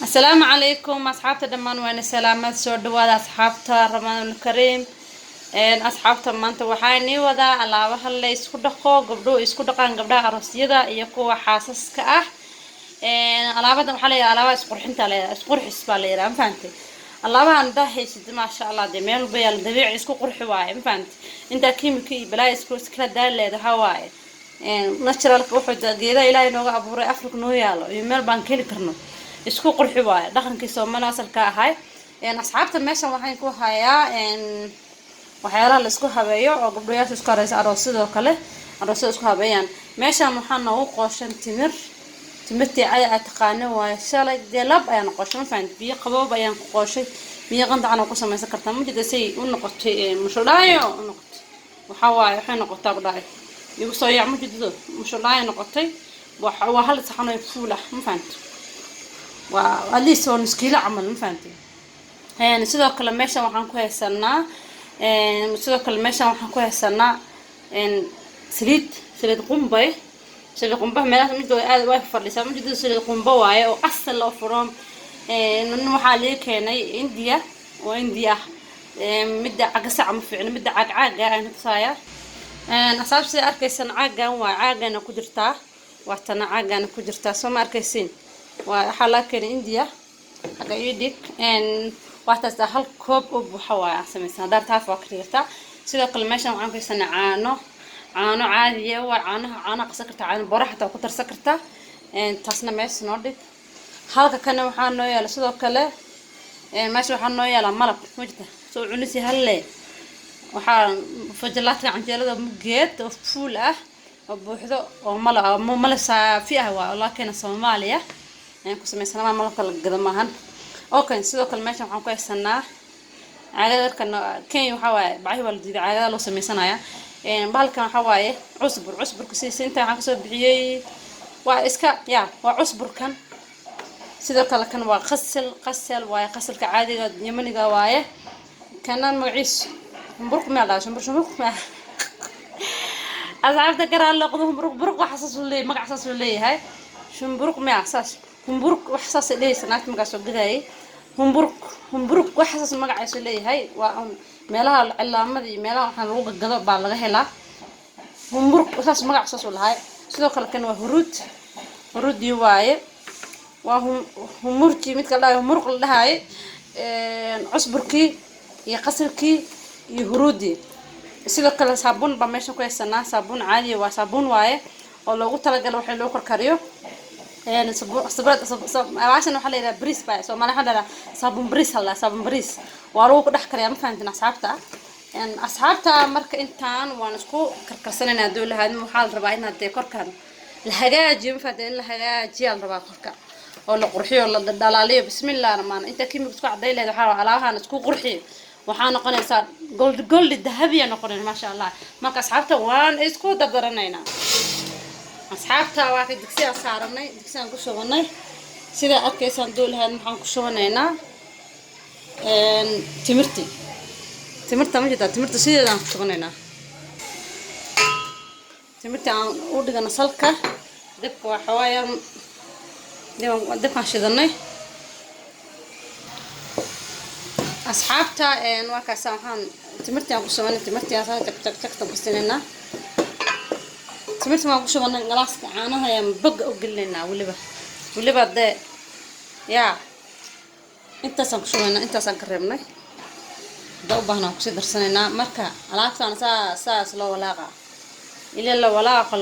السلام عليكم أصحابتا دمان وين السلامات سو دواad أصحابتا رمضان الكريم أصحابتا maanta waxaani wada alaabaha la isku dhaqo gabdho isku dhaqan gabdhaha aroosyada iyo kuwa xaasaska ah alaabadan waxa la yiraahdaa alaabaha isqurxinta la isqurxis baa la yiraahdaa fahamtay alaabahan dahaysid ma sha Allah de meel bayal dabiici isku qurxi waaye fahamtay inta kiimika iyo balaa isku kala daaleedahay waaye naturalka wuxuu geedaha Ilaahay nooga abuuray Afrika noo yaalo iyo meel baan keli karno isku qurxi waaye dhaqankii Soomaaliya asalka ahay asxaabta meeshan waxaan ku hayaa waxyaalaha la isku habeeyo oo gabdhayaasha isku haraysa aroosyada kale aroosyada isku habeeyaan meeshan waxaan noogu qooshan timirtii ay taqaano waa shalay delab ayaan qooshan faan biyo qaboob ayaan ku qooshay biyo qandacana ku samaysan kartaa ma jida say u noqotay mushulaayo u noqotay waxa waaye waxay noqotaa gabdhahay igu soo yac ma jido mushulaayo noqotay waa hal saxan oo fuul ah ma fahanti waa aliis oo nuskiila camal ma fahanti sidoo kale meeshan waxaan ku haysanaa sidoo kale meeshan waxaan ku haysanaa saliid qumbay saliid qumba meelaha mid aad way fadhisaa ma jiddo saliid qumba waaye oo asal oo furan waxaa la keenay India oo India midda cagasac ma fiicna midda cagcaaga aan tusaya asaabsi arkaysan caagan waa caagana ku jirtaa waa tan caagana ku jirtaa soo ma arkaysin waa waxa la keenay India haga idig waxtaas hal koob oo buuxa waa sameeysan dartaaf waa kirta sidoo kale meeshan waxaan ku haysanaa caano caadi ah waa caano qasab karta caano baraha taa ku tarsan karta taasna meesha noo dhig halka kana waxaan noo yaala sidoo kale meesha waxaan noo yaala malab wajta soo cunisi halle waxaan fajalaadka canjeelada mugeed oo fuul ah oo buuxdo oo malab saafi ah waa laakiin Soomaaliya ku sameeysan malabka la gado maahan okay sidoo kale meeshan waxaan ku haysanaa caagadarkan Kenya waxa waaye baahi wal diiday caagada loo sameeysanaya bahalkan waxa waaye cusburka inta waxaan ka soo bixiyay waa iska waa cusburkan sidoo kale kan waa qasal waaye qasalka caadiga Yemeniga waaye kana magaciis humburk ma la shumburk ma asxaabta garan la qado humburk waxa magacaas uu leeyahay shumburk ma asaas humburk waxa saas leeyahay magacaas oo gaday humburk waxa saas magacaas leeyahay waa meelaha cilaamada iyo meelaha waxaan lagu gado baa laga helaa humburk saas magacaas uu lahaay sidoo kale kan waa hurudi waaye waa humurki mid kale humurq la dhahay cusburkii iyo qasalkii iyo hurudi sidoo kale saabuun ba meesha ku haysanaa saabuun caadi waa saabuun waaye oo loogu talagalay waxa loo karkariyo عشان وحلا يلا بريس باي سو ما نحن صابون بريس هلا صابون بريس واروق دحكر يا ما فهمتنا أصحابته أصحابته مرك إنتان ونسكو كركسنا ندول هذا محل ربعنا تذكر كان الحاجات جيم فدين الحاجات جيال ربع كركا ولا قرحي ولا دلالية بسم الله الرحمن أنت كيم بتقع دايلة حاول علىها نسكو قرحي وحنا قلنا صار جولد الذهبية نقولنا ما شاء الله ما كأصحابته وان إسكو دبرنا أصحابتا واحد دكسي صارناي دكسي aan ku shubanay sida arkaysan doolahan waxaan ku shubanaynaa timirta ma jirtaa timirta sideedaan ku shubanaynaa timirta aan u dhigana salka dabka waxa waayaan dabka shidanay asxaabta waa ka waxaan timirta aan ku shubanay timirta aan tak basinaynaa سمعت ما أقول شو أنا جلاس عانها يا مبقى وقلنا ولبا ده يا أنت سانك شو أنت سانك ربنا ده وبهنا كسر سننا مركا علاقة أنا ساس لا ولاقة إلا لا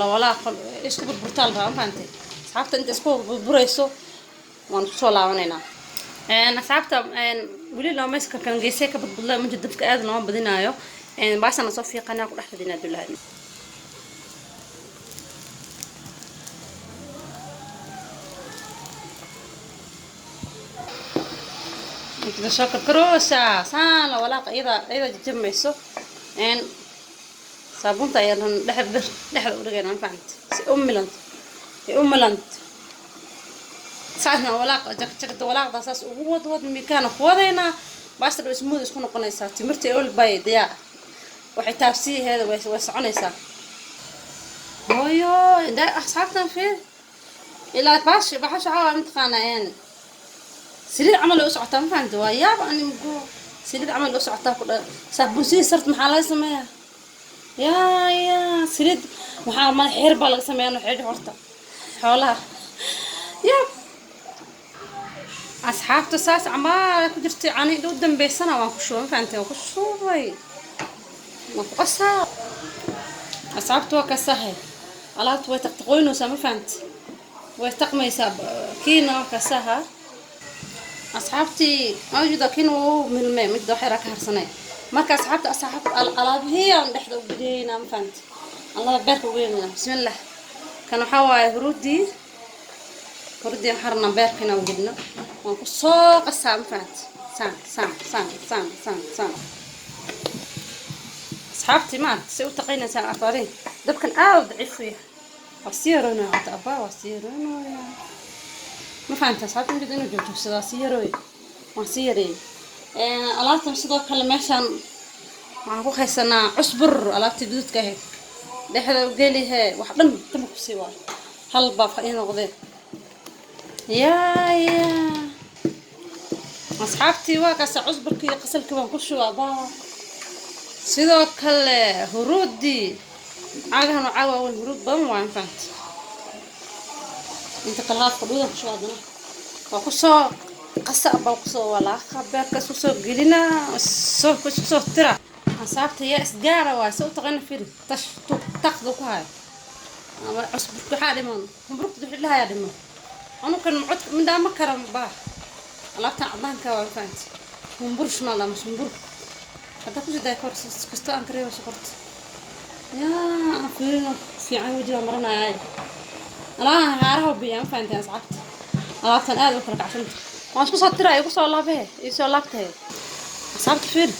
ولاقة إيش كبر برتال فاهم فهمتي صعبت أنت إسكو بريسو ونحصل على ونينا أنا صعبت ولي لو مسك كان جيسك بالله من جد فكأ هذا نوع بدينا يو بس أنا صفي قناة كل أحد دينا دول هذي إذا شكر كروسة سان ولا إذا جمعسو إن صابون طيران لحد ورجعنا فهمت أملنت ساعتنا ولا جك ولا قصص وود مكان خوذينا بس لو اسمه يسكون قنيسة تمرتي أول بيد يا وحتافسي هذا ويسعنيسا هويو ده أصحابنا فين إلا باش عوام تخانين سليد عمل له سعطة ما فهمت ويا بقى أنا مجو سليد عمل له سعطة كده سبوسي صرت محلها سماها يا سليد محل ما حرب على سماها إنه حيد حرطة حولها يا أصحاب تساس عما كدرت عني قدام بيسنا وانكشوا ما فهمت وانكشوا وي ما قصها أصحاب توك سهل على توي تقوين وسام فهمت ويستقمي سب كينا كسها أصحابتي موجودة كينو من الماء مدة حركة هرسناي ما كأصحابتي أصحاب الألعاب هي عند إحدى بدينا ما فهمت الله يبارك وينا بسم الله كانوا حوا هرودي حرنا باركنا وجدنا وقصاق السام فهمت سام أصحابتي ما تسوي تقينا سام أطارين دب كان ضعيف فيه وسيرنا عطابا وسيرنا ما فهمت أصحابتي مجد إنه جبتوا سدا سيروي وسيري ألعبتم سدا كلمة عشان معكو خيسنا عصبر ألعبتي بدوت كهيك ده هذا وقالي هاي وحدن تمك سوا هالبا فقينا غذاء يا أصحابتي واقع عصبر كي قسل كمان كل شو أبا سدا كل هرودي عاقها وعاقها والهرود بام وعن فهمت انت قلها قدودا شو هذا وقصة قصة أبا وقصة ولا خبر كسوسو قلنا سو كسوسو ترى أصحابت هي إسجارة واسو تغنى في تش تاخذوا هاي أصبرك حالي من مبروك تروح لها يا دم أنا كان معد من دام كرم باه الله تعبان كوا فهمت مبروش مالا مش مبروك هذا كل ده كورس كستو أنكري وشكرت يا في عودي ومرنا عاي أنا عارفه بيان فهمت يا صاحبتي أنا تنقل وكرك عشان ما شو صار ترى يقص الله به يسوي الله بته صاحبتي فين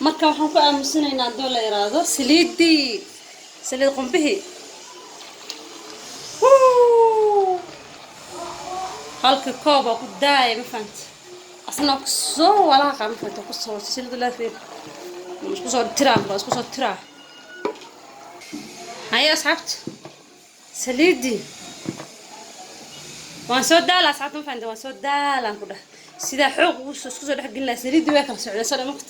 marka waxaan ku aamusinaynaa doo la yiraahdo saliid qumbihi halka koob ku daay ma fahmt asna ku soo walaaqa ma fahmt ku soo saliid la fiir isku soo tiraa هيا أصحابت سليدي وانسود دالا أصحابت مفهمت وانسود دالا كده سيدا حوق وسوسو دحق لنا سليدي واكل سعودة صار مقت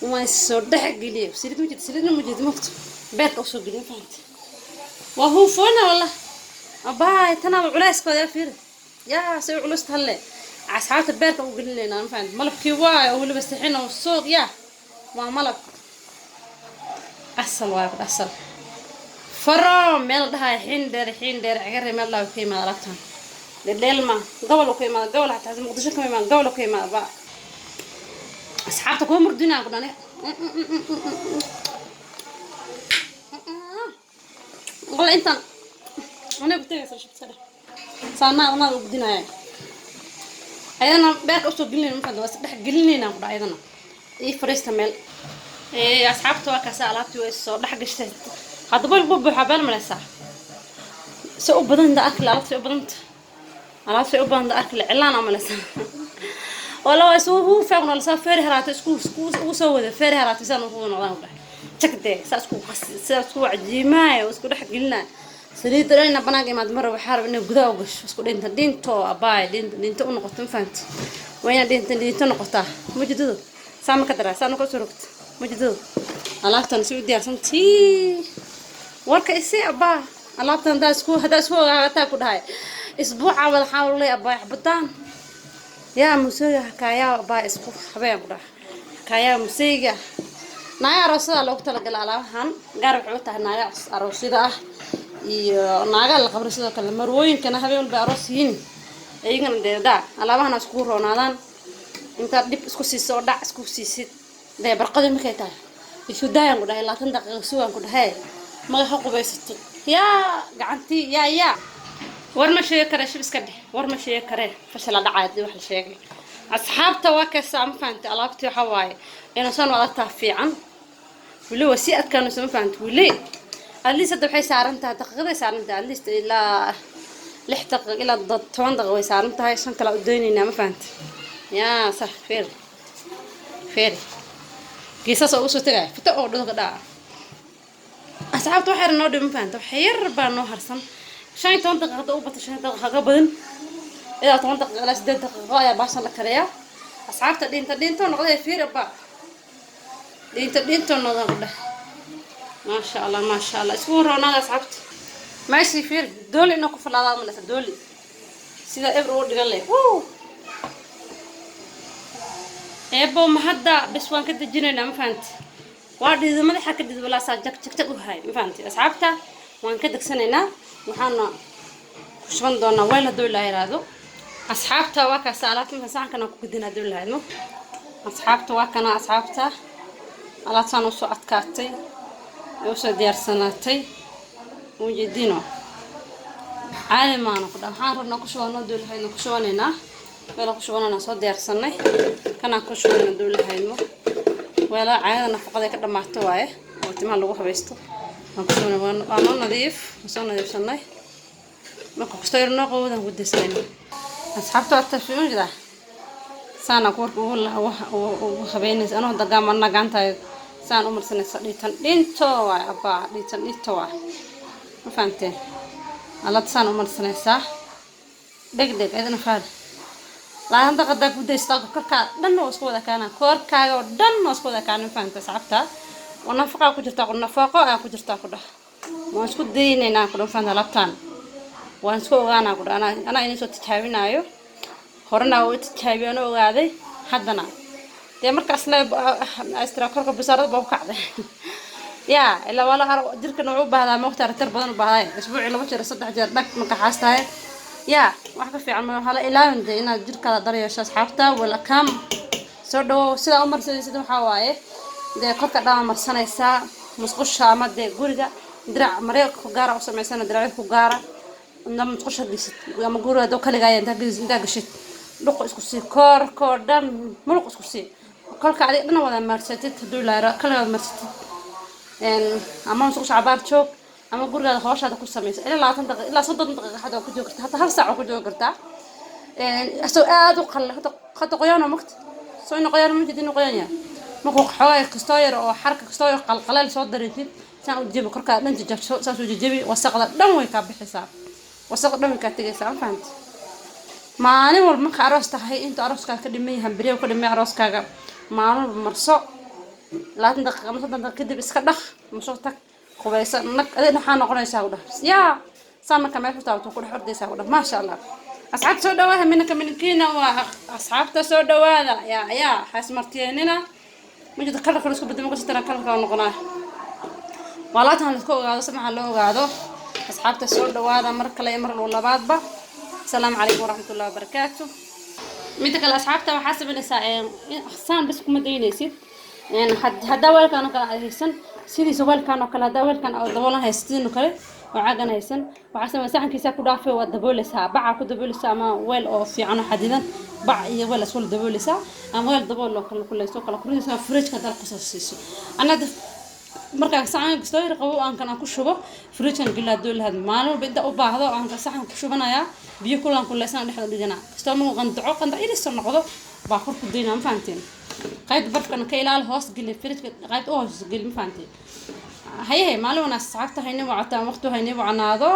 وانسود دحق لي سليد مجد سليد مجد مقت بيت أوسو قلي فهمت وهو فونا والله أباي تنام علاس كذا فير يا سوي علوس هلا أصحابت البيت وقلي لنا ما فهمت ملك كواي أو اللي بستحينا والصوت يا ما ملك أحسن واحد أحسن فرام ميل ده حين دير عقري ميل لا كيما ركتان الليل ما قولوا كيما قول حتى مقدش كيما قولوا كيما با اصحابتك هم مردينا قلنا قول انت انا بتيجي شفت سنه صانا انا بدينا يعني ايضا باك اسو قلنا مفد بس دخ قلنا قد ايضا اي فريست ميل اي اصحابتي وكاسه alaabtii way soo dhax gashtay hadaba buubu xabal malasa soo badan da akl alaabtii u badan da akl cilaan malasa wala soo faaqna la safar haraat isku soo wada feer haraat san uu noqdaan tagde saasku saasku cajiimay isku dhax galina saliid reena banaag imaad mar waxa rabnaa gudaha u gasho isku dhinto abaay dhinto u noqoto fahmt wayna dhinto noqota mujido saama ka daraa saana ka soo rogto mujido alaabtan soo diyaarsantii warka isi abaa alaabtan hada isku hagaataa ku dhahay isbuuca wada xawlay abaa xabtaan yaa musooga hakaaya abaa isku habeen ku dhahay hakaaya museyga naaya aroosada loogu talagalay alaabahan gaar wuxuu tahay naaya aroosida ah iyo naaga la qabro sidoo kale marwooyinkana habeen walba aroosiin ayagana deeda alaabahan isku roonaadaan inta dib isku siiso dhac isku siisid day barqada markay tahay isku daayaan ku dhahay 20 daqiiqo suugan ku dhahay ma xaqobaysato yaa gacanti yaa war ma sheey kare shibska dheh war ma sheey kare fashal dhacaad wax la sheegay asxaabta waa ka saam faanta alaabtii waxa waaye ina san wada taa fiican wali wasiid kan soo faanta wali adli saddex waxay saaran tahay daqiiqada saaran tahay adli ilaa 6 daqiiqo ilaa 10 daqiiqo way saaran tahay san kala u doonayna ma faanta yaa sax feer geesas oo soo tagay fita oo dhulka dhaca asxaabtu waxay noo dhim faanta waxyar baa noo harsan 15 daqiiqo u bato 15 daqiiqo badan إذا 8 دقيقة إلى 6 دقيقة يا باشا لك ريا أصحابته دينتو نقضي فير بقى دينتو نقضي ما شاء الله ما شاء الله اسبوع أنا أصحابتي ماشي فير دولي إنه كفر الله من دولي سيدا إبر ورد قال لي إبو ما حدا بس وان كده جنينا ما فهمت واحد إذا ما ضحك كده ولا صار جك وهاي ما فهمتي أصحابته وان كده سنينا وحنا شلون دونا وين هدول هيرادو أصحابته واكا سالات من ساعة كانوا كودين هدول هيرادو أصحابته واكنا أصحابته على تانو سوعة كاتي يوسف ديار سنتي وجدينه عالي ما نقدر حارنا كشوانا دول هاي نكشواننا ولا كشوانا صار ديار سنة كنا كشوانا دول هاي ولا عادنا فقط كده محتوى وتما لغة حبيستو نكشوانا وانا نظيف وصلنا نظيف سنة ما كشتيرنا قوة ودي سنة أصحابته التلفزيون كده سانا كورك وخبيني أنا دقام أنا قانتها سان عمر سنة دينتو أبا دينتو ما فهمتين على سان عمر سنة صح دق إذا نفعل لا عند قد بدي استاق كركا دن وسكو ذا كان كركا دن وسكو ذا كان فهمت صعبتها ونفقة كجرتا ونفقة كجرتا كده وسكو ديني ناكل فهمت لابتان وسكو أنا كده أنا إني صوت تحاوين أيو هرنا وتحاوين وقاعد حدنا dee markaasna astrakorka basarada baa ka kacday yaa ila wala har jirkan uu baahdaa waqti tar badan u baahday isbuuci laba jeer saddex jeer dhag marka xaastahay yaa wax ka fiican ma hala ilaalinta inaad jirkada daryeesho asxaabta wala kam soo dhaw sida umar sida waxa waaye dee korka dhama marsanaysa musqusha ama dee guriga dirac mareeg ku gaara u sameysana dirac ku gaara inda musqusha dhisid ama guriga doo kaligaa inta gashid dhuq isku sii koor dhan muruq isku sii kolka adiga dhan wada marsatid doolar kala marsatid ama soo shacabar joog ama guriga hawshaada ku sameeyay ilaa 20 daqiiqo ilaa 30 daqiiqo hada ku joogta hatta hal saac ku joogta asoo aad u qal hada qoyaan maqt soo in qoyaan ma jidin qoyaan ma ku xoogay kastoo yar oo xarka kastoo yar qalqaleel soo dareentid saan u jibo korka dhan jajabso saas u jajabi wasaqda dhan way ka bixisaa wasaqda dhan ka tagaysaa fahanti maalin walba marka aroos tahay inta arooska ka dhimay hambiriyo ka dhimay arooskaaga maalin marso 20 daqiiqo ama 30 daqiiqo kadib iska dhaq masoo tag qubaysa nag adina waxaa noqonaysaa u dhaaf yaa saama kama furtaa ku dhex ordaysaa u dhaaf ma sha Allah asxaabta soo dhawaada minkiina waa asxaabta soo dhawaada yaa xas marteenina ma jid kala kala isku badamo qasatan kala noqonaa walaatan isku ogaado samaxa loo ogaado asxaabta soo dhawaada mar kale mar labaadba السلام عليكم ورحمة الله وبركاته. متى أصحابته وحاسب النساء إحسان بس كم دينيسي يعني هذا وين كانوا كهيسن سيدي سوال كانوا كلا دول كان أو دولة هيستين وكله وعجنا هيسن وحاسب مساحن كيسا كدافع والدبولسها باع كدبولسها ما ويل أو في عنو حديدا باع ولا سول دبولسها أما ويل دبول كل يسوق كل يسوق فريج كذا القصص أنا marka saxan kasto yar qabow aan kana ku shubo fridge gila dool had maalmo bida u baahdo aan ka saxan ku shubanaya biyo kulan kuleysan dhexda dhigana kasto ma qandaco ila soo noqdo baa kor ku deynaa ma fahanteen qayb barkan ka ilaal hoos gili fridge qayb hoos gili ma fahanteen haye maalmo na saacta hayna wacta waqti hayna wacnaado